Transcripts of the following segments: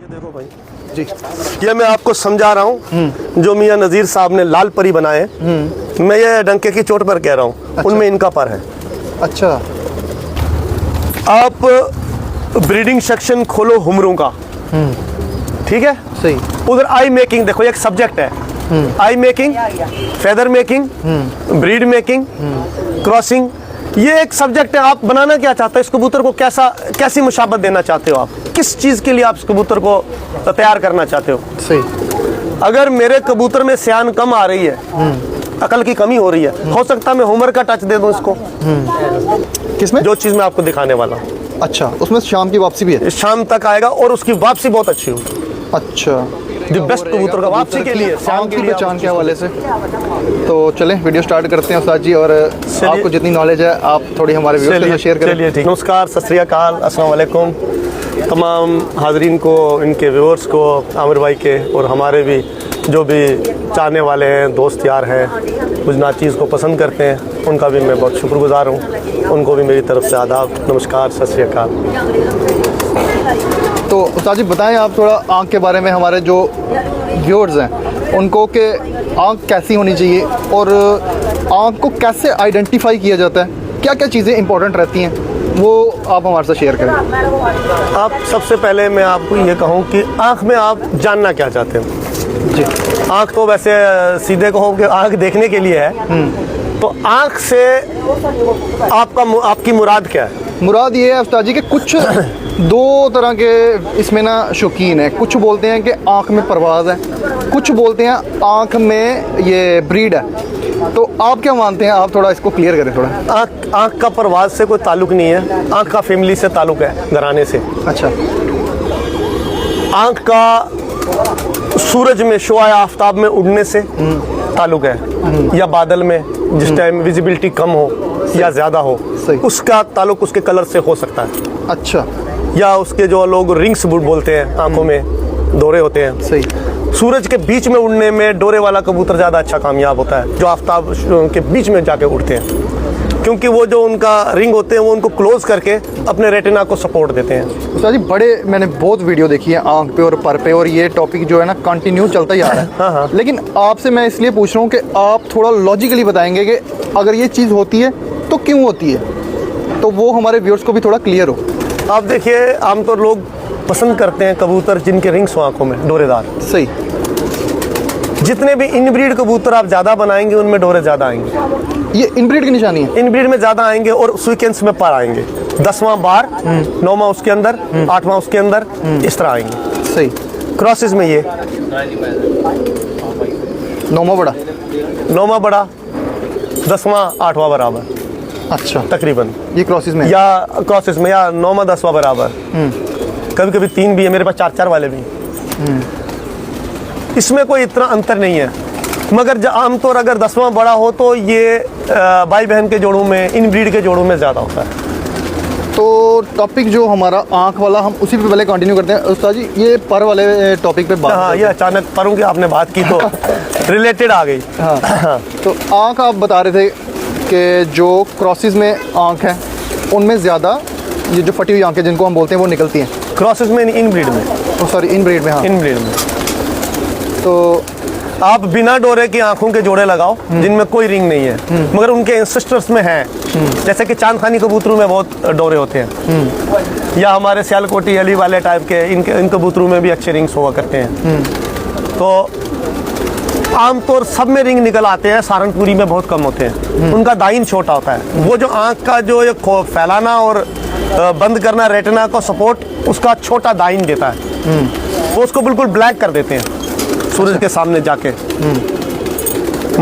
ये देखो भाई जी, ये मैं आपको समझा रहा हूँ। जो मियाँ नज़ीर साहब ने लाल परी बनाए, मैं ये डंके की चोट पर कह रहा हूँ। अच्छा। उनमें इनका पर है। अच्छा, आप ब्रीडिंग सेक्शन खोलो हुमरों का, ठीक है, सही। उधर आई मेकिंग देखो, एक सब्जेक्ट है, I making, feather making, breed making, crossing, ये एक सब्जेक्ट है। आप बनाना क्या चाहते हो, इस कबूतर को कैसी मुशाबत देना चाहते हो, आप किस चीज़ के लिए आप इस कबूतर को तैयार करना चाहते हो। सही। अगर मेरे कबूतर में सियान कम आ रही है, अकल की कमी हो रही है, हो सकता है मैं हुमर का टच दे दूं इसको। किसमें? जो चीज़ मैं आपको दिखाने वाला हूँ। अच्छा, उसमें शाम की वापसी भी है? शाम तक आएगा और उसकी वापसी बहुत अच्छी होगी। अच्छा, जो बेस्ट कबूतर का वापसी के लिए, शाम की पहचान के हवाले से। तो चलें वीडियो स्टार्ट करते हैं उस्ताद जी, और आपको जितनी नॉलेज है आप थोड़ी हमारे व्यूअर्स के साथ शेयर करें। चलिए ठीक। नमस्कार, सत श्री अकाल, अस्सलाम वालेकुम तमाम हाजरीन को, इनके व्यूअर्स को, आमिर भाई के और हमारे भी जो भी चाहने वाले हैं, दोस्त यार हैं, कुछ नाचीज़ को पसंद करते हैं, उनका भी मैं बहुत शुक्रगुजार हूँ। उनको भी मेरी तरफ से आदाब, नमस्कार, सत श्री अकाल। तो उस्ताद जी बताएं आप थोड़ा आँख के बारे में, हमारे जो व्यूअर्स हैं उनको, कि आँख कैसी होनी चाहिए और आँख को कैसे आइडेंटिफाई किया जाता है, क्या क्या चीज़ें इंपॉर्टेंट रहती हैं, वो आप हमारे साथ शेयर करें। आप सबसे पहले मैं आपको ये कहूँ कि आँख में आप जानना क्या चाहते हो जी। आँख तो वैसे सीधे कहो कि आँख देखने के लिए है, तो आँख से आपकी मुराद क्या है? मुराद ये है उस्ताद जी कि कुछ दो तरह के इसमें ना शौकीन है। कुछ बोलते हैं कि आँख में परवाज़ है, कुछ बोलते हैं आँख में ये ब्रीड है। तो आप क्या मानते हैं, आप थोड़ा इसको क्लियर करें थोड़ा। आँख का परवाज़ से कोई ताल्लुक नहीं है, आँख का फैमिली से ताल्लुक है, घराने से। अच्छा। आँख का सूरज में, शुआए आफ्ताब में उड़ने से ताल्लुक है, या बादल में जिस टाइम विजिबिलिटी कम हो या ज़्यादा हो, उसका ताल्लुक उसके कलर से हो सकता है। अच्छा। या उसके जो लोग रिंग्स बोलते हैं, आंखों में डोरे होते हैं। सही। सूरज के बीच में उड़ने में डोरे वाला कबूतर ज़्यादा अच्छा कामयाब होता है, जो आफ्ताब के बीच में जाके उड़ते हैं, क्योंकि वो जो उनका रिंग होते हैं वो उनको क्लोज करके अपने रेटिना को सपोर्ट देते हैं। उस्ताद जी मैंने बहुत वीडियो देखी है आँख पे और पर पे, और ये टॉपिक जो है ना कंटिन्यू चलता ही आ रहा है। हाँ हाँ। लेकिन आपसे मैं इसलिए पूछ रहा हूँ कि आप थोड़ा लॉजिकली बताएंगे कि अगर ये चीज़ होती है तो क्यों होती है, तो वो हमारे व्यूअर्स को भी थोड़ा क्लियर हो। आप देखिए, आमतौर लोग पसंद करते हैं कबूतर जिनके रिंग्स हो आँखों में, डोरेदार। सही। जितने भी इनब्रीड कबूतर आप ज़्यादा बनाएंगे उनमें डोरे ज़्यादा आएंगे। ये इनब्रीड की निशानी है? इनब्रीड में ज़्यादा आएंगे और सीक्वेंस में पर आएंगे, 10वां बार, 9वां उसके अंदर, 8वां उसके अंदर, इस तरह आएंगे। सही। क्रॉसेस में ये 9वां बड़ा, 9वां बड़ा, 10वां 8वां बराबर। अच्छा। तकरीबन ये क्रॉसेस में, या क्रॉसेस में, या 9वां 10वां बराबर। कभी कभी 3 भी है, मेरे पास 4-4 वाले भी। इसमें कोई इतना अंतर नहीं है, मगर आमतौर अगर 10वां बड़ा हो तो ये भाई बहन के जोड़ों में, इन ब्रीड के जोड़ों में ज़्यादा होता है। तो टॉपिक जो हमारा आँख वाला, हम उसी पे पहले कंटिन्यू करते हैं। उस्ताद जी ये पर वाले टॉपिक पे बात। हाँ, ये अचानक परों की आपने बात की तो रिलेटेड आ गई। हाँ। तो आँख आप बता रहे थे कि जो क्रॉसेस में आँख है उनमें ज़्यादा ये जो फटी हुई आँखें जिनको हम बोलते हैं वो निकलती हैं। क्रॉसेस में, इन ब्रीड में, सॉरी इन ब्रीड में। हाँ, इन ब्रीड में। तो आप बिना डोरे की आंखों के जोड़े लगाओ जिनमें कोई रिंग नहीं है, मगर उनके एंसेस्टर्स में है, जैसे कि चांदखानी कबूतरों में बहुत डोरे होते हैं, या हमारे सियालकोटी अली वाले टाइप के इन कबूतरों में भी अच्छे रिंग्स हुआ करते हैं। तो आमतौर सब में रिंग निकल आते हैं, सहारनपुरी में बहुत कम होते हैं, उनका दाइन छोटा होता है। वो जो आँख का जो ये फैलाना और बंद करना, रेटिना को सपोर्ट, उसका छोटा दाइन देता है, वो उसको बिल्कुल ब्लैक कर देते हैं सूरज के सामने जाके।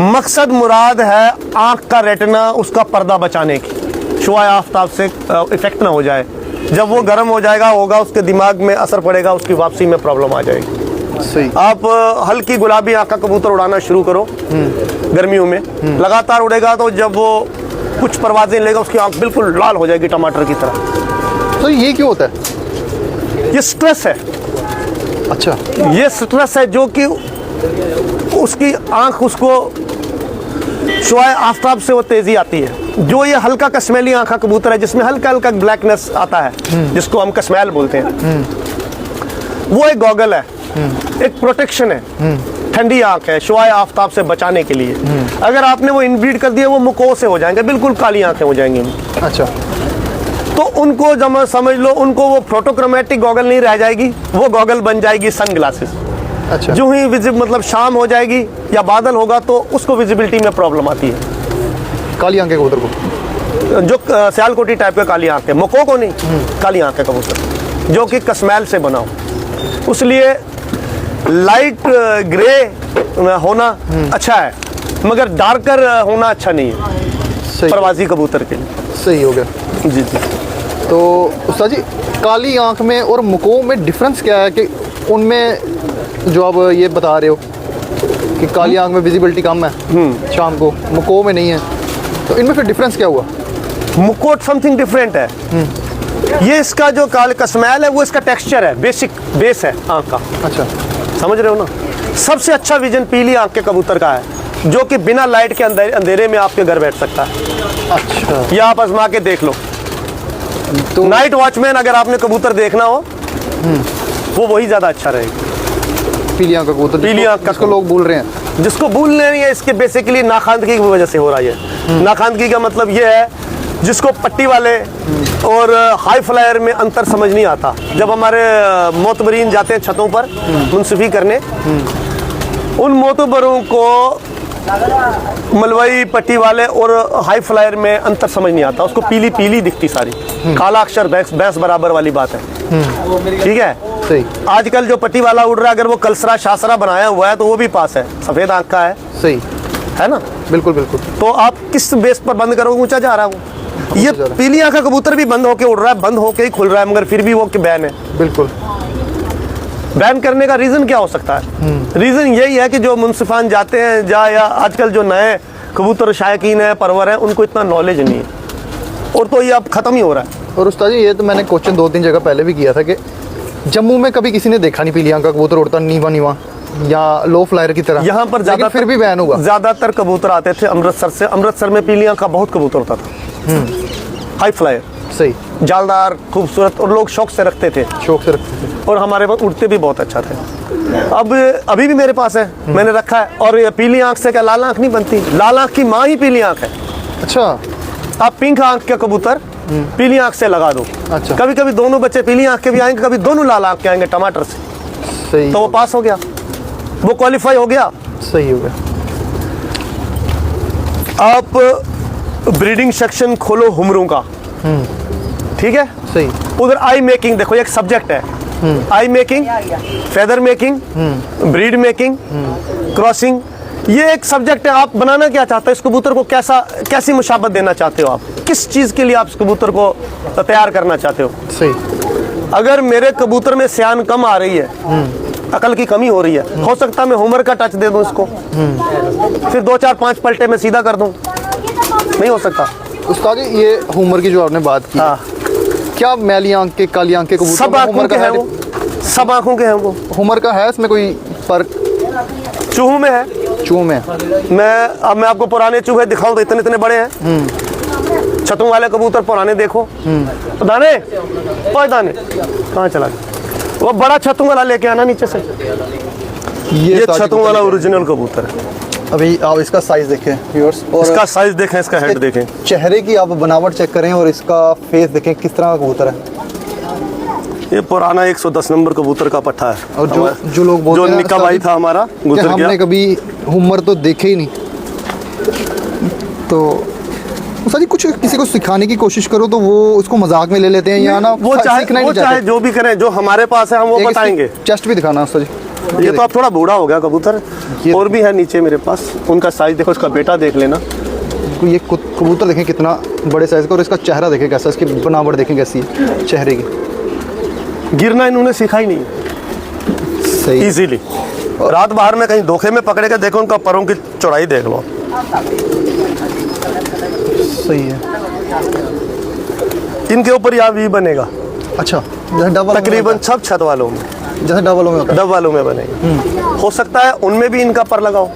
मकसद मुराद है आँख का रेटिना, उसका पर्दा बचाने की, शुआए आफ्ताब से इफेक्ट ना हो जाए। जब वो गर्म हो जाएगा होगा, उसके दिमाग में असर पड़ेगा, उसकी वापसी में प्रॉब्लम आ जाएगी। सही। आप हल्की गुलाबी आँख का कबूतर उड़ाना शुरू करो गर्मियों में, लगातार उड़ेगा तो जब वो कुछ परवाजें लेगा उसकी आँख बिल्कुल लाल हो जाएगी टमाटर की तरह। तो ये क्यों होता है? ये स्ट्रेस है। अच्छा। ये स्ट्रेस है जो कि उसकी आँख, उसको शुआए आफ्ताब से वो तेज़ी आती है। जो ये हल्का कस्मैली आँख का कबूतर है जिसमें हल्का हल्का ब्लैकनेस आता है, जिसको हम कस्मैल बोलते हैं, वो एक गॉगल है, एक प्रोटेक्शन है, ठंडी आंख है शुआए आफ्ताब से बचाने के लिए। अगर आपने वो इनब्रीड कर दिया वो मुको से हो जाएंगे, बिल्कुल काली आंखें हो जाएंगी। अच्छा, तो उनको जब समझ लो उनको वो फोटोक्रोमेटिक गॉगल नहीं रह जाएगी, वो गॉगल बन जाएगी सन ग्लासेस। अच्छा, जो ही मतलब शाम हो जाएगी या बादल होगा तो उसको विजिबिलिटी में प्रॉब्लम आती है। काली आंखें कबूतर को, जो सियालकोटी टाइप का काली आंख है, मको को नहीं, काली आंख है कबूतर जो कि कसमैल से बना हो। इसलिए लाइट ग्रे होना अच्छा है, मगर डार्कर होना अच्छा नहीं है प्रवासी कबूतर के लिए। सही हो गया जी जी। तो उस्ताद जी, काली आंख में और मको में डिफरेंस क्या है कि उनमें जो आप ये बता रहे हो कि काली आंख में विजिबिलिटी कम है शाम को, मको में नहीं है, तो इनमें फिर डिफरेंस क्या हुआ? मुकोट समथिंग डिफरेंट है। ये इसका जो काल कसमैल है वो इसका टेक्सचर है, बेसिक बेस है आंख का। अच्छा, समझ रहे हो ना। सबसे अच्छा विजन पीली आंख के कबूतर का है, जो कि बिना लाइट के अंधेरे में आपके घर बैठ सकता है। अच्छा, ये आप आजमा के देख लो। तो नाइट वॉचमैन अगर आपने कबूतर देखना हो वो वही ज्यादा अच्छा रहेगा। पीली आंख का कबूतर, पीली आंख का जिसको लोग बोल रहे हैं, जिसको भूलने नहीं है, इसके बेसिकली नाखानदगी की वजह से हो रहा है। नाखानदगी का मतलब ये है जिसको पट्टी वाले और हाई फ्लायर में अंतर समझ नहीं आता। जब हमारे मोतबरीन जाते हैं छतों पर मुंसिफी करने, उन मोतबरों को मलवई पट्टी वाले और हाई फ्लायर में अंतर समझ नहीं आता। उसको पीली पीली दिखती सारी, काला अक्षर भैंस बराबर वाली बात है। ठीक है, सही। आजकल जो पट्टी वाला उड़ रहा है, अगर वो कलसरा शासरा बनाया हुआ है तो वो भी पास है, सफेद आंख का है, सही है ना। बिल्कुल बिल्कुल। तो आप किस बेस पर बंद करोगे? ऊंचा जा रहा है वो। ये पीली आंख का कबूतर भी बंद होके उड़ रहा है, बंद होके ही खुल रहा है, मगर फिर भी वो बैन है। बिल्कुल। बैन करने का रीजन क्या हो सकता है? रीजन यही है कि जो मुंसिफान जाते हैं या आजकल जो नए कबूतर शायकीन है, परवर है, उनको इतना नॉलेज नहीं है, और तो ये अब खत्म ही हो रहा है। और उस्ताद जी, ये तो मैंने क्वेश्चन 2-3 जगह पहले भी किया था कि जम्मू में कभी किसी ने देखा नहीं पीली आंख का कबूतर उड़ता नीवा नीवा या लो फ्लायर की तरह, यहाँ पर ज्यादा फिर भी बैन होगा। ज्यादातर कबूतर आते थे अमृतसर से। अमृतसर में पीली आंख का बहुत कबूतर होता था, हाई फ्लायर, सही, जालदार, खूबसूरत, और लोग शौक से रखते थे, शौक से रखते थे, और हमारे पास उड़ते भी बहुत अच्छा थे। अब अभी भी मेरे पास है, मैंने रखा है। और ये पीली आंख से क्या लाल आंख नहीं बनती? लाल आंख की माँ ही पीली आंख है। अच्छा, आप पिंक आंख के कबूतर पीली आंख से लगा दो, अच्छा, कभी कभी दोनों बच्चे पीली आंख के भी आएंगे, कभी दोनों लाल आंख के आएंगे टमाटर से, सही, तो वो पास हो गया, वो क्वालिफाई हो गया। सही हो गया। आप ब्रीडिंग सेक्शन खोलो हुमरों का, ठीक है, सही, उधर आई मेकिंग देखो, एक सब्जेक्ट है, I making, feather making, breed making, crossing, ये एक सब्जेक्ट है। आप बनाना क्या चाहते हो? इस कबूतर को कैसी मुशाबत देना चाहते हो? आप किस चीज के लिए आप इस कबूतर को तैयार करना चाहते हो? सही। अगर मेरे कबूतर में सियान कम आ रही है, अकल की कमी हो रही है, हो सकता है मैं होमर का टच दे दूं इसको, फिर 2-4-5 पलटे में सीधा कर दूं, नहीं हो सकता। उस्ताद जी, ये हुमर की जो आपने बात की, हाँ, क्या मैली आंख के, काली आंख के कबूतर सब आंखों के हैं वो, सब आंखों के हैं वो। हुमर का है इसमें कोई फर्क? चूहों में है, चूहों में। मैं आपको पुराने चूहे दिखाऊं तो इतने इतने बड़े हैं। छतों वाले कबूतर पुराने देखो, तो दाने, ओए दाने कहाँ चला गया? वो बड़ा छतों वाला लेके आना नीचे से। ये छतों वाला ओरिजिनल कबूतर है। अभी आप इसका साइज देखें व्यूअर्स, और इसका साइज देखें, इसका हेड देखें, चेहरे की आप बनावट चेक करें, और इसका फेस देखें किस तरह का कबूतर है। ये पुराना 110 नंबर कबूतर का पट्ठा है। और जो लोग बोलते जो हैं निक्का भाई था हमारा, गुजर गया, हमने कभी हुमर तो देखे ही नहीं, तो उस्ताद जी कुछ किसी को सिखाने की कोशिश करो तो वो उसको मजाक में ले लेते हैं, या ना वो चाहे जो भी करें, जो हमारे पास है हम वो बताएंगे। चेस्ट भी दिखाना उस्ताद जी। ये तो अब थोड़ा बूढ़ा हो गया कबूतर, और भी है नीचे मेरे पास, उनका साइज देखो, इसका बेटा देख लेना। ये कबूतर देखें कितना बड़े साइज का, और इसका चेहरा देखें कैसा, इसकी बनावट देखें कैसी है चेहरे की। गिरना इन्होंने सीखा ही नहीं, सही, इजीली। रात बाहर में कहीं धोखे में पकड़े के देखो, उनका परों की चौड़ाई देख लो, सही है। इनके ऊपर यहाँ वी बनेगा। अच्छा, डबल तकरीबन सब छत वालों में, जैसे डबल में होता है, डब वालों में बनेगा। हो सकता है उनमें भी इनका पर लगाओ।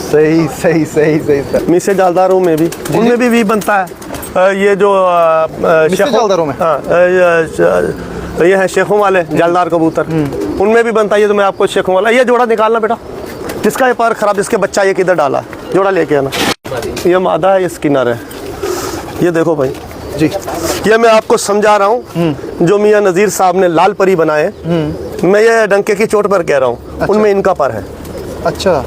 सही सही सही सही। मीसे जालदारों में भी, उनमें भी वी बनता है। ये जो जालदारों में, हाँ, ये है शेखों वाले जालदार कबूतर, उनमें भी बनता है। ये तो मैं आपको शेखों वाला, ये जोड़ा निकालना बेटा, जिसका ये पर खराब, जिसके बच्चा ये किधर डाला, जोड़ा लेके आना। ये मादा है, ये स्किनर है। ये देखो भाई जी, ये मैं आपको समझा रहा हूँ। जो मियाँ नज़ीर साहब ने लाल परी बनाए, मैं ये डंके की चोट पर कह रहा हूँ। अच्छा। उनमें इनका पर है। अच्छा,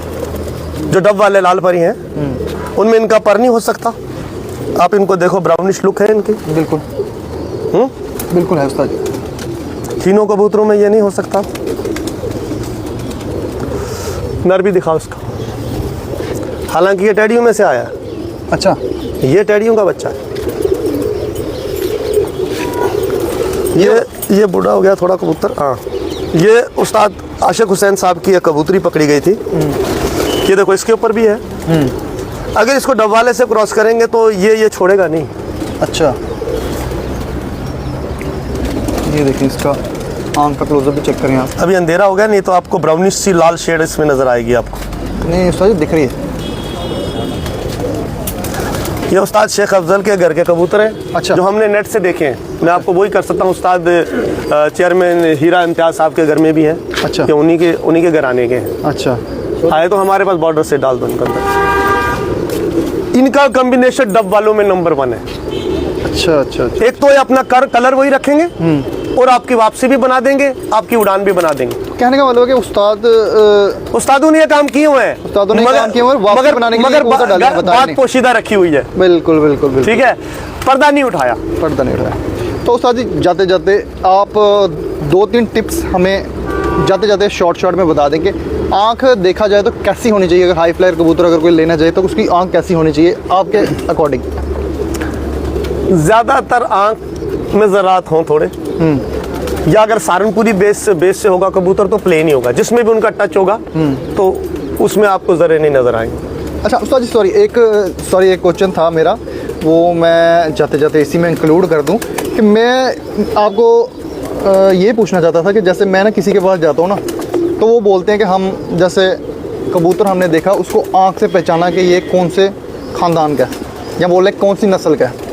जो डब वाले लाल परी हैं उनमें इनका पर नहीं हो सकता। आप इनको देखो, ब्राउनिश लुक है इनकी। बिल्कुल बिल्कुल है उस्ताद जी। तीनों कबूतरों में ये नहीं हो सकता। नर भी दिखाओ उसका, हालांकि ये टेडियों में से आया है। अच्छा, ये टेडियों का बच्चा है। ये बूढ़ा हो गया थोड़ा कबूतर। हाँ, ये उस्ताद आशिक हुसैन साहब की एक कबूतरी पकड़ी गई थी। ये देखो, इसके ऊपर भी है। अगर इसको डब्बाले से क्रॉस करेंगे तो ये छोड़ेगा नहीं। अच्छा, ये देखिए, इसका आंख का क्लोजअप भी चेक करें आप। अभी अंधेरा हो गया, नहीं तो आपको ब्राउनिश सी लाल शेड इसमें नजर आएगी आपको। नहीं उस्ताद जी, दिख रही है। ये उस्ताद शेख अफजल के घर के कबूतर हैं। अच्छा। जो हमने नेट से देखे हैं। मैं आपको वही कर सकता हूँ। उस्ताद चेयरमैन हीरा इम्तियाज साहब के घर में भी हैं। अच्छा। कि उन्हीं के घर आने के हैं। अच्छा, आए तो हमारे पास बॉर्डर से डाल दो इनके अंदर। इनका कॉम्बिनेशन डब वालों में नंबर 1 है। अच्छा अच्छा अच्छा। एक तो ये अपना कलर वही रखेंगे और आपकी वापसी भी बना देंगे, आपकी उड़ान भी बना देंगे। कहने का मतलब है कि उस्तादों ने ये काम किए हुए हैं। उस्तादों ने काम किए हुए हैं, वापसी बनाने के लिए मगर कबूतर डालने बताया बात नहीं। पोशीदा रखी हुई है। बिल्कुल बिल्कुल बिल्कुल, ठीक है, पर्दा नहीं उठाया। पर्दा नहीं उठाया। तो उस्ताद जी, जाते जाते आप 2-3 टिप्स हमें जाते जाते शॉर्ट में बता दें कि आँख देखा जाए तो कैसी होनी चाहिए। अगर हाई फ्लायर कबूतर अगर कोई लेना चाहे तो उसकी आँख कैसी होनी चाहिए आपके अकॉर्डिंग? ज्यादातर आंख में ज़रात हों थोड़े, या अगर सहारनपुरी बेस से होगा कबूतर तो प्लेन ही होगा। जिसमें भी उनका टच होगा तो उसमें आपको ज़रे नहीं नजर आएंगे। अच्छा उस्ताद जी, सॉरी एक क्वेश्चन था मेरा, वो मैं जाते जाते इसी में इंक्लूड कर दूं कि मैं आपको ये पूछना चाहता था कि जैसे मैं ना किसी के पास जाता हूँ ना, तो वो बोलते हैं कि हम जैसे कबूतर हमने देखा, उसको आँख से पहचाना कि ये कौन से ख़ानदान का है या बोले कौन सी नस्ल का है।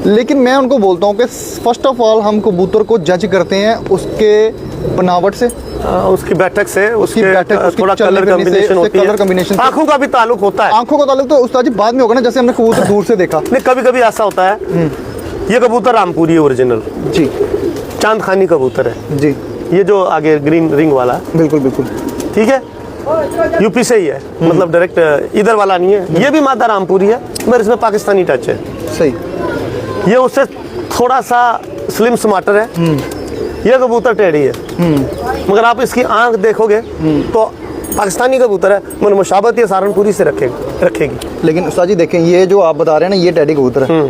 लेकिन मैं उनको बोलता हूँ कि फर्स्ट ऑफ ऑल हम कबूतर को जज करते हैं उसके बनावट से, उसकी बैठक से, उसकी बैठक, थोड़ा कलर कॉम्बिनेशन होती है। कलर कॉम्बिनेशन, आंखों का भी ताल्लुक होता है। आंखों का ताल्लुक तो उस्ताद जी बाद में होगा ना, जैसे हमने कबूतर दूर से देखा। नहीं, कभी कभी ऐसा होता है। ये कबूतर रामपुरी है ओरिजिनल, जी, चांद खानी कबूतर है जी, ये जो आगे ग्रीन रिंग वाला है। बिल्कुल बिल्कुल, ठीक है, यूपी से ही है, मतलब डायरेक्ट इधर वाला नहीं है। ये भी मादा रामपुरी है मगर इसमें पाकिस्तानी टच है। सही। ये उससे थोड़ा सा स्लिम स्मार्टर है। ये कबूतर टेढ़ी है, मगर आप इसकी आंख देखोगे तो पाकिस्तानी कबूतर है, मगर मुशाबत ये सहारनपुरी से रखेगी। लेकिन उस्ताद जी देखें, ये जो आप बता रहे हैं ना, ये टेडी कबूतर है।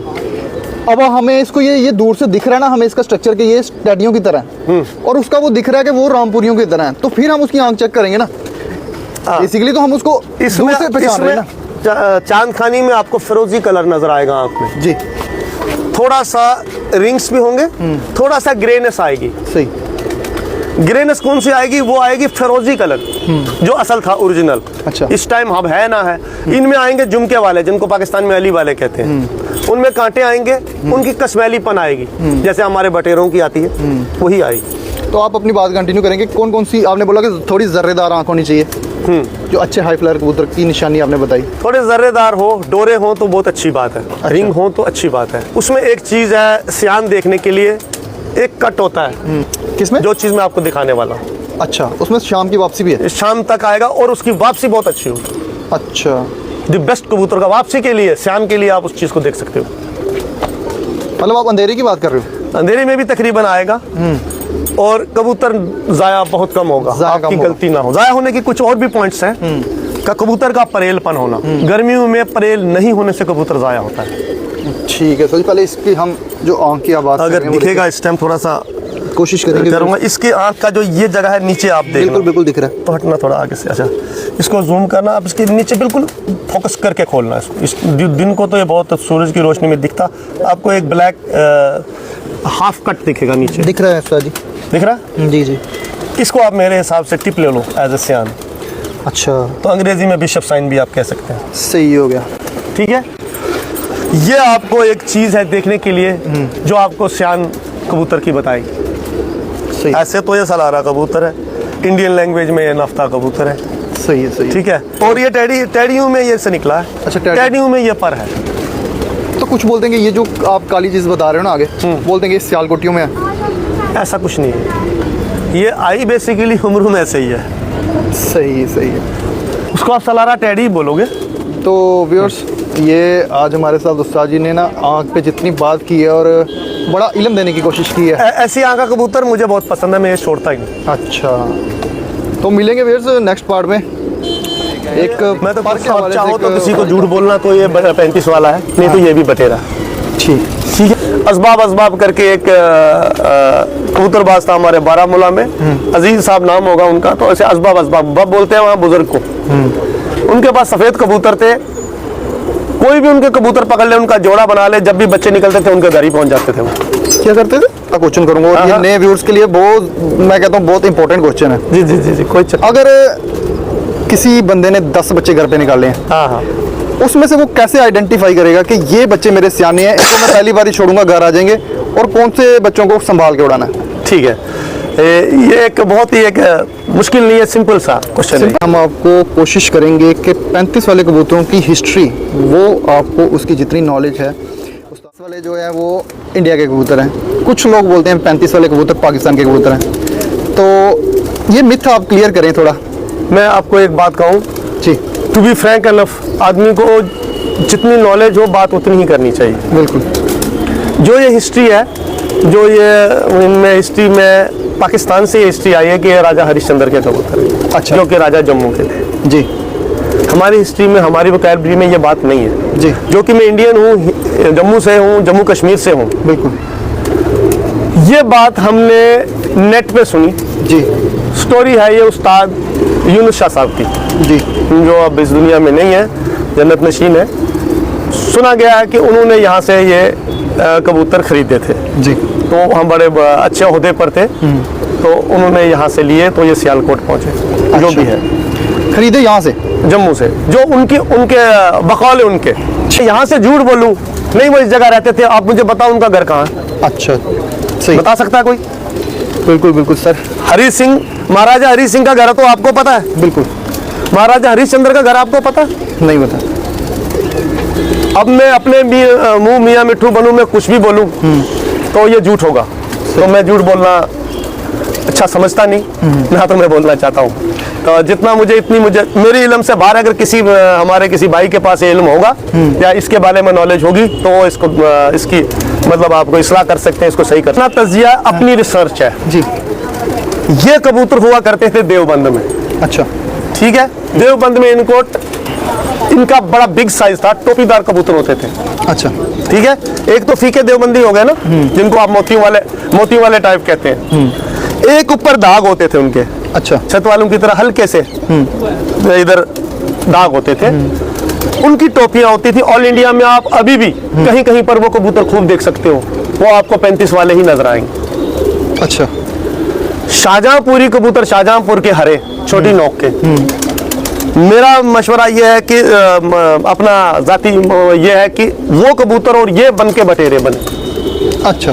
अब हमें इसको ये दूर से दिख रहा है ना, हमें इसका स्ट्रक्चर के ये टेडियों की तरह है, और उसका वो दिख रहा है कि वो रामपुरियों की तरह है, तो फिर हम उसकी आंख चेक करेंगे ना। बेसिकली तो हम उसको दूर से पहचान रहे हैं ना। चांद खानी में आपको फिरोजी कलर नजर आएगा आंख में जी, थोड़ा सा रिंग्स भी होंगे, थोड़ा सा ग्रेनेस आएगी। सही। ग्रेनेस कौन सी आएगी? वो आएगी फिरोजी कलर, जो असल था ओरिजिनल। अच्छा। इस टाइम अब है ना है। इनमें आएंगे जुमके वाले, जिनको पाकिस्तान में अली वाले कहते हैं। उनमें कांटे आएंगे, उनकी कसमैलीपन आएगी, जैसे हमारे बटेरों की आती है, वही आएगी। तो आप अपनी बात कंटिन्यू करेंगे। कौन कौन सी आपने बोला कि थोड़ी जर्रेदार आंख होनी चाहिए, जो अच्छे हाई फ्लायर कबूतर की निशानी आपने बताई? थोड़े जर्रेदार हो, डोरे हो तो बहुत अच्छी बात है। रिंग हो तो अच्छी बात है। उसमें एक चीज है, सियान देखने के लिए एक कट होता है। किसमें? जो चीज मैं आपको दिखाने वाला हूँ। अच्छा, उसमें शाम की वापसी भी है? शाम तक आएगा और उसकी वापसी बहुत अच्छी होगी। अच्छा, द बेस्ट कबूतर का वापसी के लिए, सियान के लिए आप उस चीज को देख सकते हो। मतलब आप अंधेरे की बात कर रहे हो? अंधेरे में भी तकरीबन आएगा और कबूतर जाया बहुत कम होगा। आपकी गलती ना हो। जाया होने की कुछ और भी पॉइंट्स हैं का कबूतर का परेलपन होना। गर्मियों में परेल नहीं होने से कबूतर जाया होता है। ठीक है, तो पहले इसकी हम जो आंख की आवाज अगर दिखेगा इस टाइम थोड़ा सा कोशिश करेंगे करूंगा। इसकी आंख का जो ये जगह है नीचे आप देखना। बिल्कुल बिल्कुल दिख रहा है। तो हटना थोड़ा आगे से। अच्छा, इसको जूम करना, आप इसके नीचे बिल्कुल फोकस करके खोलना है इसको। इस दिन को तो ये बहुत सूरज की रोशनी में दिखता, आपको एक ब्लैक हाफ कट दिखेगा नीचे। दिख रहा है सर जी? दिख रहा है जी जी। इसको आप मेरे हिसाब से टिप ले लो एज ए सियान। अच्छा, तो अंग्रेजी में बिशप साइन भी आप कह सकते हैं। सही हो गया। ठीक है, ये आपको एक चीज है देखने के लिए जो आपको सियान कबूतर की बताएगी। सही। ऐसे तो ये सलारा कबूतर है, इंडियन लैंग्वेज में ये नफ्ता कबूतर है। सही है, सही है। ठीक है। और ये टेडियों में ये से निकला है। अच्छा, टेडियों में ये पर है। तो कुछ बोलते हैं कि ये जो आप काली चीज़ बता रहे हो ना आगे, बोलते हैं कि ये सियालकोटियों में है। ऐसा कुछ नहीं है, ये आई बेसिकली हुमरू में से ही है। सही है, सही है। उसको आप सलारा टेडी बोलोगे। तो व्यूअर्स, ये आज हमारे साथ उस्ताद जी ने ना आँख पे जितनी बात की है और बड़ा इल्म देने की कोशिश की है। ऐसी आँख का कबूतर मुझे बहुत पसंद है, मैं ये छोड़ता ही नहीं। अच्छा, तो मिलेंगे व्यूअर्स नेक्स्ट पार्ट में। एक मैं तो पार्क के हवाले से चाहो तो एक- किसी को झूठ बोलना तो ये 35 वाला है, नहीं तो ये भी बटेरा। ठीक। ठीक है। असबाब करके एक कबूतरबाज था हमारे बारामूला में, अजीज साहब नाम होगा उनका। तो ऐसे असबाब बोलते हैं वहाँ बुजुर्ग को। उनके पास सफ़ेद कबूतर थे, कोई भी उनके कबूतर पकड़ ले, उनका जोड़ा बना ले, जब भी बच्चे निकलते थे उनके घर ही पहुँच जाते थे वो। क्या करते थे? क्वेश्चन करूंगा, और ये नए व्यूअर्स के लिए बहुत, मैं कहता हूँ बहुत इंपॉर्टेंट क्वेश्चन है। जी जी जी जी, कोई अगर किसी बंदे ने 10 बच्चे घर पे निकाले हैं, हाँ हाँ, उसमें से वो कैसे आइडेंटिफाई करेगा कि ये बच्चे मेरे सियाने हैं, इनको मैं पहली बार ही छोड़ूंगा, घर आ जाएंगे, और कौन से बच्चों को संभाल के उड़ाना है? ठीक है। ये एक बहुत ही एक मुश्किल नहीं है, सिंपल सा क्वेश्चन है। हम आपको कोशिश करेंगे कि 35 वाले कबूतरों की हिस्ट्री, वो आपको उसकी जितनी नॉलेज है। 10 वाले जो है वो इंडिया के कबूतर हैं, कुछ लोग बोलते हैं 35 वाले कबूतर पाकिस्तान के कबूतर हैं। तो ये मिथ आप क्लियर करें थोड़ा। मैं आपको एक बात कहूँ जी टू बी फ्रैंक एनफ, आदमी को जितनी नॉलेज हो बात उतनी ही करनी चाहिए। बिल्कुल। जो ये हिस्ट्री है, जो ये इनमें हिस्ट्री में पाकिस्तान से हिस्ट्री आई है कि ये राजा हरिश्चंद्र के कबूतर हैं। अच्छा। जो कि राजा जम्मू के थे। जी हमारी हिस्ट्री में, हमारी वोकैबुलरी में ये बात नहीं है। जी जो कि मैं इंडियन हूँ, जम्मू से हूँ, जम्मू कश्मीर से हूँ। बिल्कुल। ये बात हमने नेट पे सुनी। जी स्टोरी है ये उस्ताद यूनुस शाह साहब की, जी जो अब इस दुनिया में नहीं है, जन्नत नशीन है। सुना गया है कि उन्होंने यहाँ से ये कबूतर खरीदे थे। जी। तो हम बड़े अच्छे ओहदे पर थे, तो उन्होंने यहाँ से लिए, तो ये सियालकोट पहुँचे। जो भी है, खरीदे यहाँ से, जम्मू से, जो उनके बकौल उनके। यहाँ से झूठ बोलूँ नहीं, वो इस जगह रहते थे। आप मुझे बताओ उनका घर कहाँ है? अच्छा सही, बता सकता है कोई? बिल्कुल बिल्कुल सर। हरी सिंह, महाराजा हरी सिंह का घर तो आपको पता है? बिल्कुल। महाराजा हरिश्चंद्र का घर आपको पता है? नहीं बता। अब मैं अपने मुंह मियाँ मिट्ठू बनूं, मैं कुछ भी बोलूं तो ये झूठ होगा। तो मैं झूठ बोलना अच्छा समझता नहीं, ना तो मैं बोलना चाहता हूँ। तो जितना मुझे मेरी इल्म से बाहर अगर किसी हमारे किसी भाई के पास ये इल्म होगा या इसके बारे में नॉलेज होगी, तो वो इसकी मतलब आपको इस्लाह कर सकते हैं, इसको सही करना। तजिया अपनी रिसर्च है जी। ये कबूतर हुआ करते थे देवबंद में। अच्छा। ठीक है। देवबंद में इनका बड़ा बिग साइज था, टोपीदार कबूतर होते थे। अच्छा। ठीक है। एक तो फीके देवबंदी हो गए ना, जिनको आप मोती वाले टाइप कहते हैं। एक ऊपर दाग होते थे उनके, अच्छा। छत वालों की तरह हल्के से इधर दाग होते थे। उनकी टोपियां होती थी। ऑल इंडिया में आप अभी भी कहीं कहीं पर वो कबूतर खूब देख सकते हो, वो आपको 35 वाले ही नजर आएंगे। अच्छा। शाहजहांपुरी कबूतर, शाहजहांपुर के हरे, छोटी नोक के। मेरा मशवरा ये है कि अपना जाती ये है कि वो कबूतर और ये बन के बटेरे बने। अच्छा।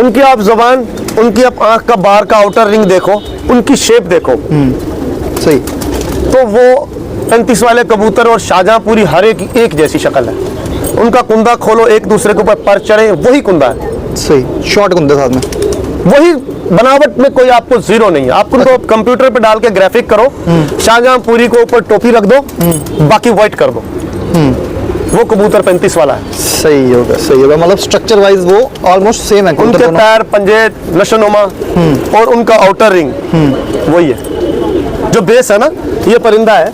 उनकी आप जुबान, उनकी आप आंख का बाहर का आउटर रिंग देखो, उनकी शेप देखो, सही। तो वो 35 वाले कबूतर और शाहजहांपुरी हरे की एक जैसी शक्ल है। उनका कुंदा खोलो, एक दूसरे के ऊपर पर चढ़े, वही कुंदा है। सही, शॉर्ट कुंदे साथ में, वही बनावट में कोई आपको जीरो नहीं है। आप उनको कंप्यूटर पे डाल के ग्राफिक करो, शाहजहांपुरी को ऊपर टोपी रख दो, बाकी व्हाइट कर दो, वो कबूतर 35 वाला है। सही होगा, सही होगा। मतलब स्ट्रक्चर वाइज वो ऑलमोस्ट सेम है। उनके पैर, पंजे, नशोनुमा और उनका आउटर रिंग वही है। जो बेस है ना, ये परिंदा है,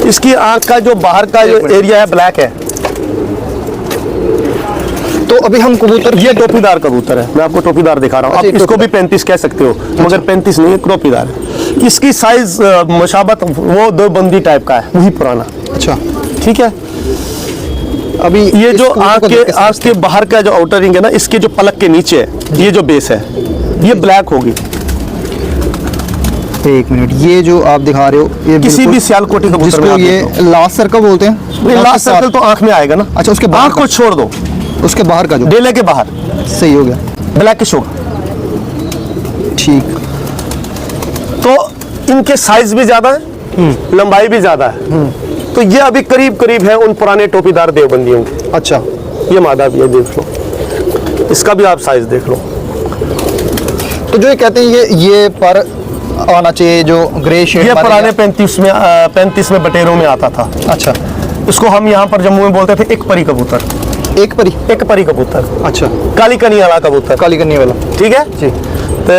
इसकी आंख का जो बाहर का जो एरिया है ब्लैक है। तो अभी हम कबूतर, ये टोपीदार कबूतर है, मैं आपको टोपीदार दिखा रहा हूँ। आप इसको भी 35 कह सकते हो, मगर 35 नहीं है, टोपीदार है। इसकी साइज मुशाबत वो देवबंदी टाइप का है, वही पुराना। अच्छा। ठीक है। अभी ये जो आंख के बाहर का जो आउटर रिंग है ना, इसके जो पलक के नीचे है, ये जो बेस है, ये ब्लैक होगी। एक मिनट, ये जो आप दिखा रहे हो, ये किसी भी सियालकोटी कबूतर में जिसको आप ये देखो। लास्ट सर्कल बोलते हैं। लास्ट सर्कल तो आंख में आएगा ना। अच्छा, उसके बाहर आंख को छोड़ दो, उसके बाहर का जो डेले के बाहर सही हो गया, ब्लैकिश होगा। ठीक। तो इनके साइज भी ज्यादा है, लंबाई भी ज्यादा है। तो ये अभी करीब करीब है उन पुराने टोपीदार देवबंदियों के। अच्छा, ये मादा भी है, देख लो, इसका भी आप साइज देख लो। तो जो ये कहते हैं ये पर आना चाहिए जो ग्रे शेड, ये पुराने 35 में बटेरों में आता था। अच्छा, इसको हम यहाँ पर जम्मू में बोलते थे एक परी कबूतर। एक परी, एक परी कबूतर, अच्छा, काली कनी वाला कबूतर, काली करने वाला, ठीक है जी। तो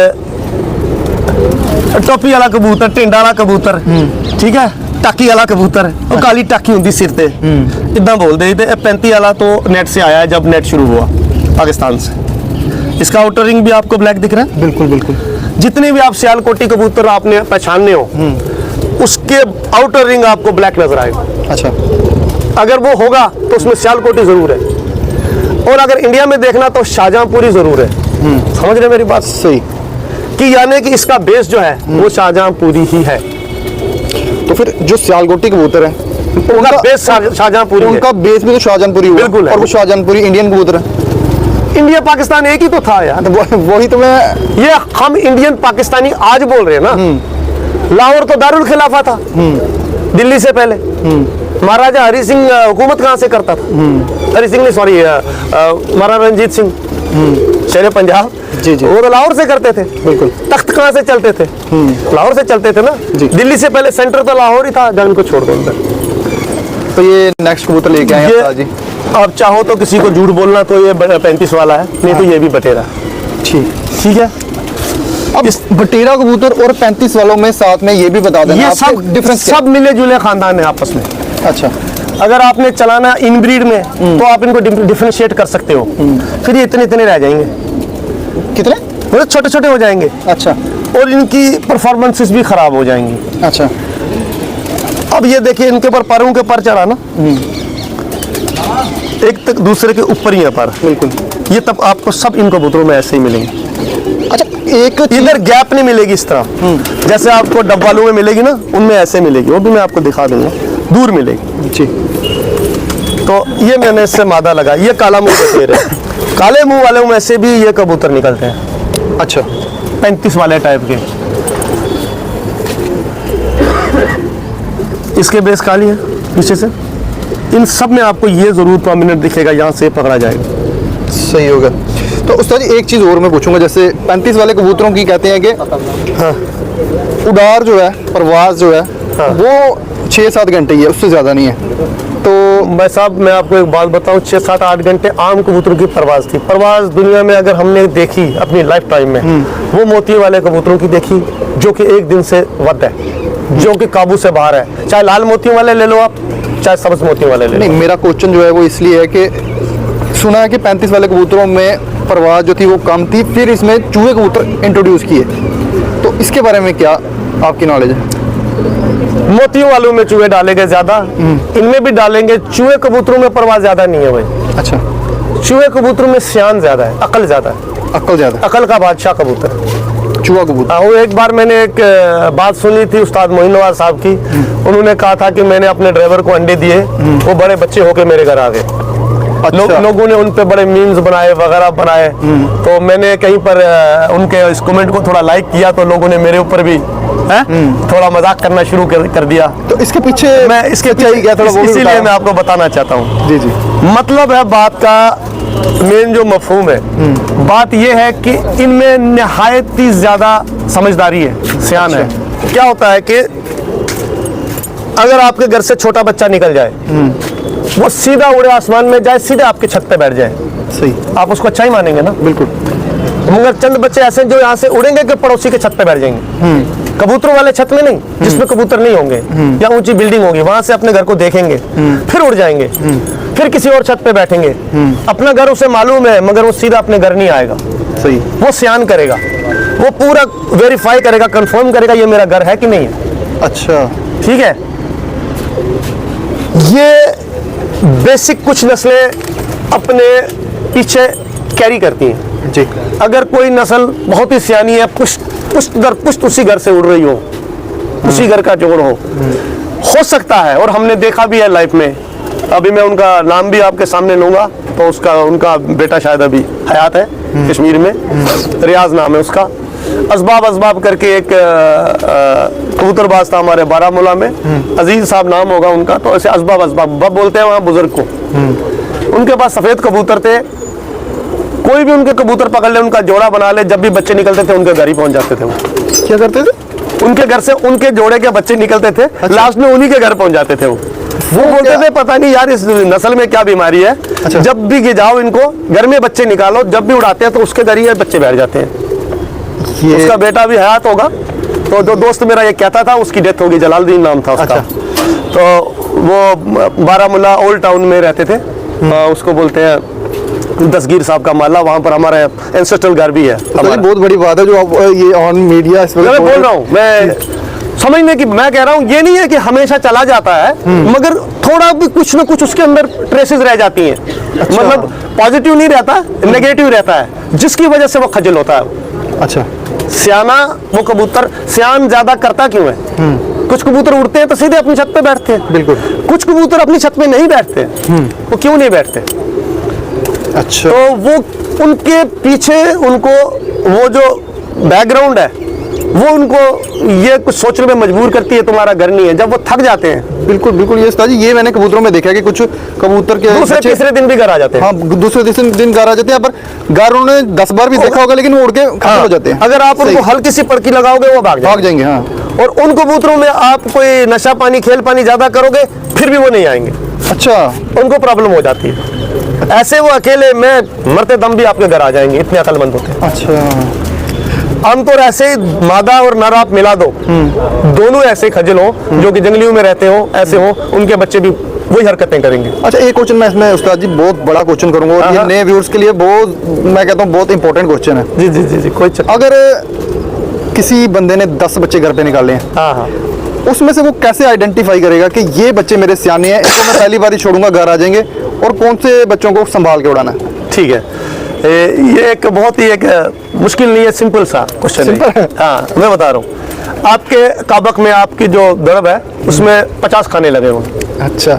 टोपी वाला कबूतर, टिंडा वाला कबूतर, ठीक है, टाकी वाला कबूतर, और काली टाकी होती सिर ते, इतना बोलते थे। 35 वाला तो नेट से आया है, जब नेट शुरू हुआ पाकिस्तान से। इसका आउटर रिंग भी आपको ब्लैक दिख रहा है। बिल्कुल बिल्कुल। जितने भी आप सियालकोटी कबूतर आपने पहचानने हो, उसके आउटर रिंग आपको ब्लैक नजर आएगा। अच्छा, अगर वो होगा तो उसमें सियालकोटी जरूर है, और अगर इंडिया में देखना तो शाहजहांपुरी जरूर है। समझ रहे मेरी बात? सही। कि यानी कि इसका बेस जो है वो शाहजहांपुरी ही है। तो फिर जो सियालकोटी कबूतर है उनका बेस शाहजहांपुरी है। उनका बेस भी तो शाहजहांपुरी हुआ। बिल्कुल है। और वो शाहजहांपुरी इंडियन कबूतर है। इंडिया पाकिस्तान एक ही तो था यार। वही तो मैं, ये हम इंडियन पाकिस्तानी आज बोल रहे हैं ना। लाहौर तो दारुल खिलाफा था दिल्ली से पहले। महाराजा हरि सिंह हुकूमत कहाँ से करता था? हरि सिंह नहीं, सॉरी, महाराजा रंजीत सिंह शेर पंजाब, जी जी, वो तो लाहौर से करते थे। बिल्कुल। तख्त कहाँ से चलते थे? लाहौर से चलते थे ना। दिल्ली से पहले सेंटर तो लाहौर ही था, जंग को छोड़ दो उधर। तो ये नेक्स्ट कबूतर लेके आए हैं जी। अब चाहो तो किसी को झूठ बोलना तो ये 35 वाला है, नहीं तो ये भी बटेरा। ठीक है। अब बटेरा कबूतर और 35 वालों में साथ में ये भी बता देना, ये सब डिफरेंस सब मिले जुले खानदान है आपस में। अच्छा, अगर आपने चलाना इनब्रीड में तो आप इनको डिफरेंशिएट कर सकते हो। फिर ये इतने इतने रह जाएंगे, कितने मतलब छोटे छोटे हो जाएंगे। अच्छा, और इनकी परफॉर्मेंसेस भी खराब हो जाएंगी। अच्छा। अब ये देखिए, इनके पर परों के पर चढ़ा ना, एक तक दूसरे के ऊपर ही है पर। बिल्कुल। ये तब आपको सब इन कबूतरों में ऐसे ही मिलेंगे। अच्छा, एक इधर गैप नहीं मिलेगी इस तरह जैसे आपको डब्बालू में मिलेगी ना, उनमें ऐसे मिलेगी। वो भी मैं आपको दिखा दूंगा, दूर मिलेगी जी। तो ये मैंने इससे मादा लगा। ये काला मुंह बटेर है। काले मुंह वाले में से भी ये कबूतर निकलते हैं। अच्छा, 35 वाले टाइप के। इसके बेस काली है पीछे से। इन सब में आपको ये जरूर प्रोमिनेंट दिखेगा, यहाँ से पकड़ा जाएगा। सही होगा। तो उस्ताद जी एक चीज़ और मैं पूछूंगा, जैसे 35 वाले कबूतरों की कहते हैं कि उड़ार जो है, परवाज जो है, वो 6-7 घंटे ही है, उससे ज़्यादा नहीं है। तो भाई साहब, मैं आपको एक बात बताऊं, 6-7-8 घंटे आम कबूतरों की परवाज थी। परवाज दुनिया में अगर हमने देखी अपनी लाइफ टाइम में, वो मोती वाले कबूतरों की देखी, जो कि एक दिन से वध है, जो कि काबू से बाहर है। चाहे लाल मोतियों वाले ले लो आप, चाहे सब्ज मोतियों वाले ले लो। नहीं, मेरा क्वेश्चन जो है वो इसलिए है कि सुना है कि 35 वाले कबूतरों में परवाज जो थी वो कम थी, फिर इसमें चूहे कबूतर इंट्रोड्यूस किए। तो इसके बारे में क्या आपकी नॉलेज है? मोतियों वालों में चूहे डाले गए ज्यादा, इनमें भी डालेंगे। चूहे कबूतरों में परवाज ज्यादा नहीं है भाई। अच्छा, चूहे कबूतरों में सियान ज्यादा है, अकल ज्यादा है। अक्ल ज़्यादा, अकल का बादशाह कबूतर, चूहा कबूतर। वो एक बार मैंने एक बात सुनी थी उस्ताद मोइन नवाज साहब की। उन्होंने कहा था कि मैंने अपने ड्राइवर को अंडे दिए, वो बड़े बच्चे होके मेरे घर आ गए। अच्छा। लोगों ने उन पे बड़े मीम्स बनाए वगैरह बनाए। तो मैंने कहीं पर उनके इस कमेंट को थोड़ा लाइक किया, तो लोगों ने मेरे ऊपर भी थोड़ा मजाक करना शुरू कर दिया। तो इसके पीछे मैं इसके क्या ही गया थोड़ा, वो भी इसीलिए बताओ। मैं आपको बताना चाहता हूँ। जी जी, मतलब है बात का मेन जो मफहूम है, बात यह है कि इनमें निहायत ही ज्यादा समझदारी है, सियान है। क्या होता है कि अगर आपके घर से छोटा बच्चा निकल जाए, वो सीधा उड़े आसमान में जाए, सीधे आपके छत पे बैठ जाए, सही, आप उसको अच्छा ही मानेंगे ना? बिल्कुल। मगर चंद बच्चे ऐसे हैं जो यहाँ से उड़ेंगे कि पड़ोसी के छत पे बैठ जाएंगे। कबूतरों वाले छत में नहीं, जिसमें कबूतर नहीं होंगे या ऊंची बिल्डिंग होगी, वहां से अपने घर को देखेंगे, फिर उड़ जाएंगे, फिर किसी और छत पे बैठेंगे। अपना घर उसे मालूम है, मगर वो सीधा अपने घर नहीं आएगा। सही, वो सियान करेगा, वो पूरा वेरीफाई करेगा, कंफर्म करेगा ये मेरा घर है कि नहीं है। अच्छा, ठीक है। ये बेसिक कुछ नस्लें अपने पीछे कैरी करती हैं जी। अगर कोई नस्ल बहुत ही सियानी है, पुश्त दर पुश्त उसी घर से उड़ रही हो, उसी घर का जोड़ हो सकता है। और हमने देखा भी है लाइफ में। अभी मैं उनका नाम भी आपके सामने लूंगा, तो उनका बेटा शायद अभी हयात है कश्मीर में, रियाज नाम है उसका। असबाब असबाब करके एक कबूतरबाज था हमारे बारामूला में, अजीज साहब नाम होगा उनका। तो ऐसे असबाब असबाब बब बोलते हैं वहाँ बुजुर्ग को। उनके पास सफ़ेद कबूतर थे, कोई भी उनके कबूतर पकड़ ले, उनका जोड़ा बना ले, जब भी बच्चे निकलते थे उनके घर ही पहुँच जाते थे वो। क्या करते थे? उनके घर से उनके जोड़े के बच्चे निकलते थे, लास्ट में उन्हीं के घर पहुँच जाते थे वो बोलते थे पता नहीं यार इस नस्ल में क्या बीमारी है। अच्छा। जब भी गिजाओ इनको, घर में बच्चे निकालो, जब भी उड़ाते हैं तो उसके घर ही बच्चे बैठ जाते हैं। उसका बेटा भी हयात होगा। तो जो दोस्त मेरा ये कहता था, उसकी डेथ होगी, जलालुद्दीन नाम था उसका। तो वो बारामूला ओल्ड टाउन में रहते थे, उसको बोलते हैं दस्तगीर साहब का माला, वहाँ पर हमारा एंसेस्ट्रल घर भी है। बहुत बड़ी बात है जो आप ये ऑन मीडिया इस मैं बोल रहा हूँ, मैं समझने की मैं कह रहा हूँ, ये नहीं है कि हमेशा चला जाता है, मगर थोड़ा भी कुछ ना कुछ उसके अंदर ट्रेसेस रह जाती हैं। अच्छा। मतलब पॉजिटिव नहीं रहता, नेगेटिव रहता है, जिसकी वजह से वो खजल होता है। अच्छा। सियाना वो कबूतर सियान ज्यादा करता क्यों है? कुछ कबूतर उड़ते हैं तो सीधे अपनी छत पे बैठते हैं। बिल्कुल। कुछ कबूतर अपनी छत पे नहीं बैठते। वो क्यों नहीं बैठते? अच्छा। तो वो उनके पीछे उनको वो जो बैकग्राउंड है वो उनको ये कुछ सोचने में मजबूर करती है, तुम्हारा घर नहीं है। जब वो थक जाते हैं, बिल्कुल बिल्कुल, ये उस्ताद जी ये मैंने कबूतरों में देखा है कि कुछ कबूतर के दूसरे तीसरे दिन भी घर आ जाते हैं। हाँ, दूसरे तीसरे दिन घर आ जाते हैं, पर घर उन्होंने 10 बार भी देखा होगा, लेकिन वो उड़ के खत्म हो जाते हैं। अगर आप उनको हल्की सी पड़की लगाओगे वो भाग जाएंगे। हाँ। और उन कबूतरों में आप कोई नशा पानी खेल पानी ज्यादा करोगे फिर भी वो नहीं आएंगे। अच्छा। उनको प्रॉब्लम हो जाती है। ऐसे वो अकेले में मरते दम भी आपके घर आ जाएंगे, इतने अक्लमंद होते हैं। अच्छा। आमतौर ऐसे मादा और नर आप मिला दो, दोनों ऐसे खजल हो जो कि जंगलियों में रहते हो, ऐसे हो, उनके बच्चे भी वही हरकतें करेंगे। अच्छा, एक क्वेश्चन मैं इसमें उस्ताद जी बहुत बड़ा क्वेश्चन करूंगा, और ये नए व्यूअर्स के लिए बहुत, मैं कहता हूँ बहुत इंपॉर्टेंट क्वेश्चन है। जी जी जी जी, कोई चक्कर। अगर किसी बंदे ने 10 बच्चे घर पे निकाले हैं, हाँ हाँ, उसमें से वो कैसे आइडेंटिफाई करेगा कि ये बच्चे मेरे सियाने हैं, इनको मैं पहली बार ही छोड़ूंगा, घर आ जाएंगे, और कौन से बच्चों को संभाल के उड़ाना है? ठीक है, ये एक बहुत ही एक मुश्किल नहीं है, सिंपल सा क्वेश्चन है। हाँ, मैं बता रहा हूँ। आपके काबक में आपकी जो दरब है उसमें 50 खाने लगे हों। अच्छा।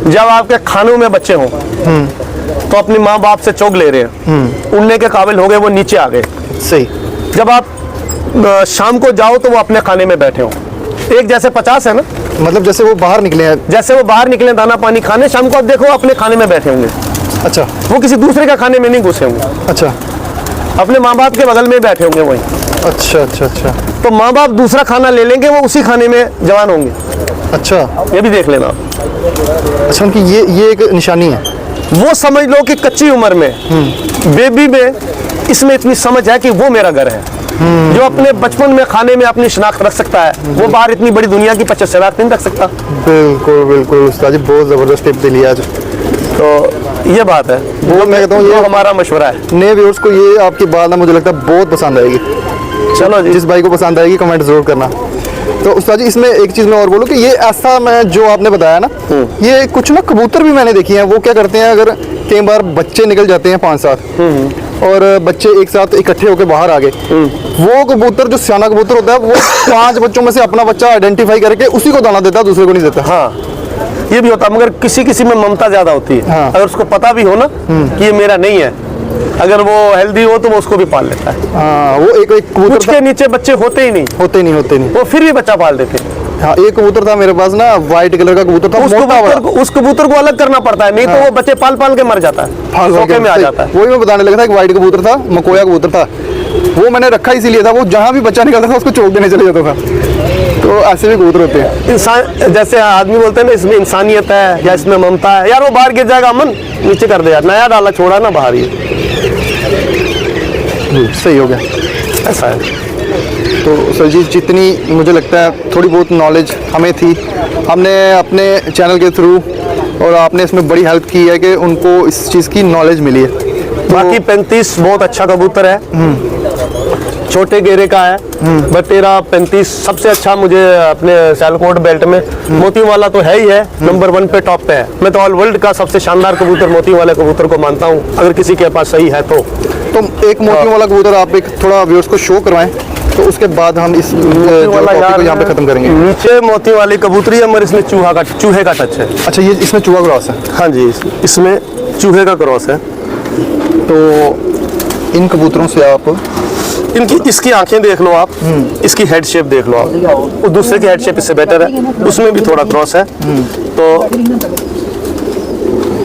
जब आपके खानों में बच्चे हों तो अपने माँ बाप से चोग ले रहे हैं, उड़ने के काबिल हो गए, वो नीचे आ गए। सही। जब आप शाम को जाओ तो वो अपने खाने में बैठे हों, एक जैसे 50 है ना, मतलब जैसे वो बाहर निकले हैं। जैसे वो बाहर निकले दाना पानी खाने, शाम को आप देखो अपने खाने में बैठे होंगे। अच्छा। वो किसी दूसरे का खाने में नहीं घुसे होंगे। अच्छा। अपने माँ बाप के बगल में बैठे होंगे वहीं। अच्छा अच्छा अच्छा। तो माँ बाप दूसरा खाना ले लेंगे, वो उसी खाने में जवान होंगे। अच्छा। ये भी देख लेना। अच्छा, उनकी ये एक निशानी है। वो समझ लो कि कच्ची उम्र में बेबी में इसमें इतनी समझ है कि वो मेरा घर है। जो अपने बचपन में खाने में अपनी शनाख्त रख सकता है, वो बाहर इतनी बड़ी दुनिया की 25 शनाख्त नहीं रख सकता। बिल्कुल बिल्कुल उस्ताद जी, बहुत जबरदस्त टिप दिली आज। तो ये बात है, वो मैं कहता हूँ ये हमारा मशवरा है। नए व्यूअर्स को ये आपकी बात ना मुझे लगता है बहुत पसंद आएगी। चलो जी, जिस भाई को पसंद आएगी कमेंट जरूर करना। तो उस्ताद जी इसमें एक चीज़ मैं और बोलूँ कि ये ऐसा मैं जो आपने बताया ना, ये कुछ ना कबूतर भी मैंने देखी हैं, वो क्या करते हैं, अगर कई बार बच्चे निकल जाते हैं 5-7 और बच्चे एक साथ इकट्ठे होकर बाहर आ गए, वो कबूतर जो सियाना कबूतर होता है वो 5 बच्चों में से अपना बच्चा आइडेंटिफाई करके उसी को दाना देता है, दूसरे को नहीं देता। हाँ, ये भी होता है, मगर किसी किसी में ममता ज्यादा होती है। हाँ। अगर उसको पता भी हो ना कि ये मेरा नहीं है, अगर वो हेल्दी हो तो वो उसको भी पाल लेता है। हाँ, वो एक कुछ कबूतर के नीचे बच्चे होते ही नहीं, होते नहीं। वो फिर भी बच्चा पाल देते हैं। हाँ, एक कबूतर था मेरे पास ना, व्हाइट कलर का कबूतर था, उस कबूतर को अलग करना पड़ता है, नहीं तो वो बच्चे पाल पाल के मर जाता है, धोखे में आ जाता है। वही मैं बताने लगा था, एक व्हाइट कबूतर था, मकोया कबूतर था, वो मैंने रखा इसीलिए था, वो जहाँ भी बच्चा निकलता था उसको चोक देने चले जाता था। तो ऐसे भी कबूतर होते हैं। इंसान जैसे आदमी बोलते हैं ना, इसमें इंसानियत है या इसमें ममता है, यार वो बाहर गिर जाएगा, अमन नीचे कर दे यार, नया डाला छोड़ा ना बाहर, ये सही हो गया। ऐसा है। तो सर जी जितनी मुझे लगता है थोड़ी बहुत नॉलेज हमें थी, हमने अपने चैनल के थ्रू, और आपने इसमें बड़ी हेल्प की है कि उनको इस चीज़ की नॉलेज मिली है। बाकी 35 बहुत अच्छा कबूतर है, छोटे घेरे का है, बट तेरा 35 सबसे अच्छा मुझे अपने सियालकोट बेल्ट में मोतियों वाला तो है ही है, नंबर 1 पे टॉप पे है। मैं तो ऑल वर्ल्ड का सबसे शानदार कबूतर मोतियों वाले कबूतर को मानता हूँ, अगर किसी के पास सही है तो एक मोतियों वाला कबूतर आप एक थोड़ा व्यूअर्स को शो करवाएं, तो उसके बाद हम इस टॉपिक को यहाँ पे खत्म करेंगे। नीचे मोती वाली कबूतरी है, मगर इसमें चूहे का टच है। अच्छा, ये इसमें चूहा क्रॉस है? हाँ जी, इसमें चूहे का क्रॉस है। तो इन कबूतरों से आप इनकी इसकी आंखें देख लो आप, इसकी हेड शेप देख लो आप, वो दूसरे की हेड शेप इससे बेटर है, उसमें भी थोड़ा क्रॉस है। तो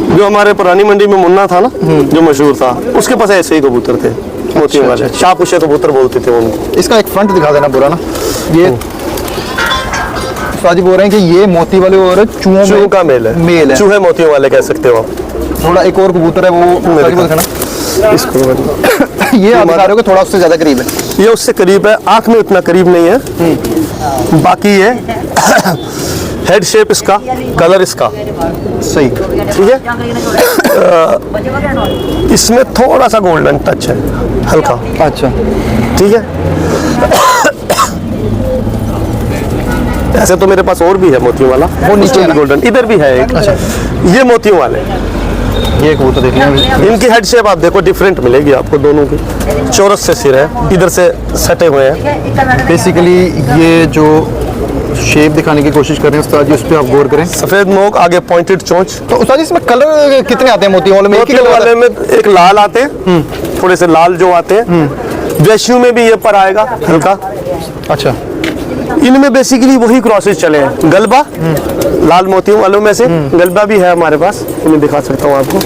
जो हमारे पुरानी मंडी में मुन्ना था ना, जो मशहूर था, उसके पास ऐसे ही कबूतर थे, मोतियों वाले, शाहपुशे कबूतर बोलते थे उनको। इसका एक फ्रंट दिखा देना पूरा ना, ये साजी बोल रहे हैं कि ये मोती वाले और चूहों का मेल है, चूहे मोतियों वाले कह सकते हो आप। थोड़ा एक और कबूतर है वो दिखाना, इसको ये आप बता रहे हो कि थोड़ा उससे ज्यादा करीब है। ये उससे करीब है, आंख में उतना करीब नहीं है, बाकी ये हेड शेप इसका, कलर इसका सही, ठीक है। इसमें थोड़ा सा गोल्डन टच है, हल्का, अच्छा ठीक है। ऐसे तो मेरे पास और भी है मोतियों वाला, वो नीचे है गोल्डन, इधर भी है एक। ये मोतियों वाले, ये कबूतर देख लें, इनकी हेड शेप आप देखो डिफरेंट मिलेगी आपको, दोनों की चौरस से सिर है, इधर से सटे हुए हैं। बेसिकली ये जो शेप दिखाने की कोशिश कर रहे हैं उस्ताद जी, उस पर आप गौर करें। सफेद नोक, आगे पॉइंटेड चोंच। तो उस्ताद जी इसमें कलर कितने आते हैं मोतियों वाले में? एक ही मोतियों कलर वाले में एक लाल आते हैं, थोड़े से लाल जो आते हैं, वैश्यू में भी ये पर आएगा हल्का। अच्छा, इनमें बेसिकली वही क्रॉसेस चले हैं, गलबा लाल मोतियों वालों में से गलबा भी है हमारे पास, मैं दिखा सकता हूँ आपको।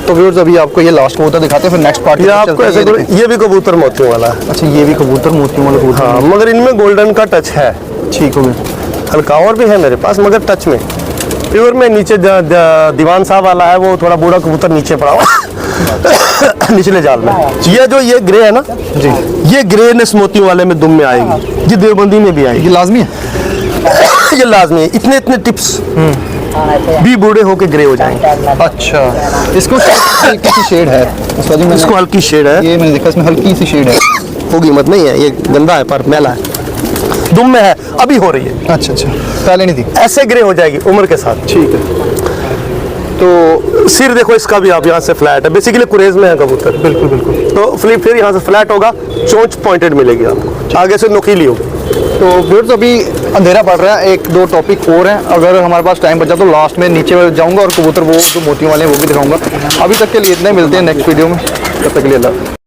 तो व्यूअर्स अभी आपको ये लास्ट कबूतर दिखाते हैं, फिर नेक्स्ट पार्ट ये आपको ऐसे ये भी कबूतर मोतियों वाला है। अच्छा, ये भी कबूतर मोतियों वाला कबूतर, हाँ, मगर इनमें गोल्डन का टच है, ठीक हो गया। हल्का और भी है मेरे पास, मगर टच में प्योर में नीचे दीवान साहब वाला है, वो थोड़ा बूढ़ा कबूतर नीचे पड़ा हुआ निचले जाल में। ये ग्रे है ना जी, ये ग्रेनेस मोतियों वाले में दुम में आएगी, ये देवबंदी में भी आएगी, ये लाजमी है। ये लाजमी है, इतने इतने टिप्स भी बूढ़े होके ग्रे हो जाएंगे। अच्छा, इसको हल्की सी शेड है उस्ताद जी, इसको हल्की शेड है, ये मैंने देखा इसमें हल्की सी शेड है, होगी मत नहीं है, ये गंदा है पर मैला है, दुम में है, अभी हो रही है। अच्छा अच्छा, पहले नहीं थी, ऐसे ग्रे हो जाएगी उम्र के साथ। ठीक है। तो सिर देखो इसका भी, आप यहाँ से फ्लैट है, बेसिकली कुरेज में है कबूतर, बिल्कुल बिल्कुल। तो फ्लिप फिर यहाँ से फ्लैट होगा, चोंच पॉइंटेड मिलेगी आपको, आगे से नुकीली होगी। तो व्यूअर्स अभी अंधेरा पड़ रहा है, एक दो टॉपिक और हैं, अगर हमारे पास टाइम बचा तो लास्ट में नीचे जाऊंगा और कबूतर वो जो मोतियों वाले हैं वो भी दिखाऊंगा। अभी तक के लिए इतने, मिलते हैं नेक्स्ट वीडियो में, तब तक के लिए अल्लाह।